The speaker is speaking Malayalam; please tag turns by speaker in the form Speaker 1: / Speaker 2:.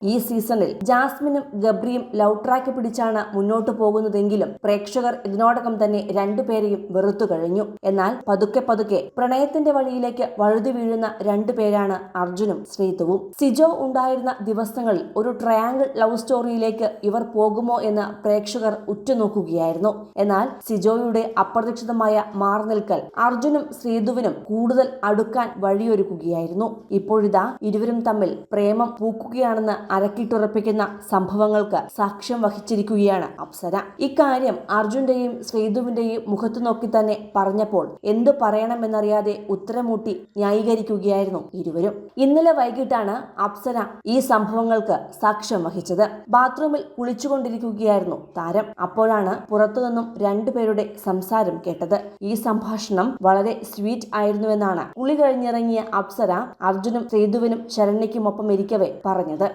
Speaker 1: ഈ സീസണിൽ ജാസ്മിനും ഗബ്രിയും ലവ് ട്രാക്ക് പിടിച്ചാണ് മുന്നോട്ടു പോകുന്നതെങ്കിലും പ്രേക്ഷകർ ഇതിനോടകം തന്നെ രണ്ടുപേരെയും വെറുത്തു കഴിഞ്ഞു. എന്നാൽ പതുക്കെ പതുക്കെ പ്രണയത്തിന്റെ വഴിയിലേക്ക് വഴുതി വീഴുന്ന രണ്ടുപേരാണ് അർജുനും ശ്രീതുവും. സിജോ ഉണ്ടായിരുന്ന ദിവസങ്ങളിൽ ഒരു ട്രയാങ്കിൾ ലവ് സ്റ്റോറിയിലേക്ക് ഇവർ പോകുമോ എന്ന് പ്രേക്ഷകർ ഉറ്റുനോക്കുകയായിരുന്നു. എന്നാൽ സിജോയുടെ അപ്രതീക്ഷിതമായ മാറിനിൽക്കൽ അർജുനും ശ്രീതുവിനും കൂടുതൽ അടുക്കാൻ വഴിയൊരുക്കുകയായിരുന്നു. ഇപ്പോഴിതാ ഇരുവരും തമ്മിൽ പ്രേമം പൂക്കുകയാണെന്ന് അരക്കിട്ടുറപ്പിക്കുന്ന സംഭവങ്ങൾക്ക് സാക്ഷ്യം വഹിച്ചിരിക്കുകയാണ് അപ്സര. ഇക്കാര്യം അർജുന്റെയും ശ്രീതുവിന്റെയും മുഖത്തു നോക്കി തന്നെ പറഞ്ഞപ്പോൾ എന്തു പറയണമെന്നറിയാതെ ഉത്തരമൂട്ടി ന്യായീകരിക്കുകയായിരുന്നു ഇരുവരും. ഇന്നലെ വൈകിട്ടാണ് അപ്സര ഈ സംഭവങ്ങൾക്ക് സാക്ഷ്യം വഹിച്ചത്. ബാത്റൂമിൽ കുളിച്ചുകൊണ്ടിരിക്കുകയായിരുന്നു താരം. അപ്പോഴാണ് പുറത്തുനിന്നും രണ്ടുപേരുടെ സംസാരം കേട്ടത്. ഈ സംഭാഷണം വളരെ സ്വീറ്റ് ആയിരുന്നുവെന്നാണ് കുളി കഴിഞ്ഞിറങ്ങിയ അപ്സര അർജുനും ശ്രീതുവിനും ശരണ്യയ്ക്കുമൊപ്പം ഇരിക്കവേ പറഞ്ഞത്.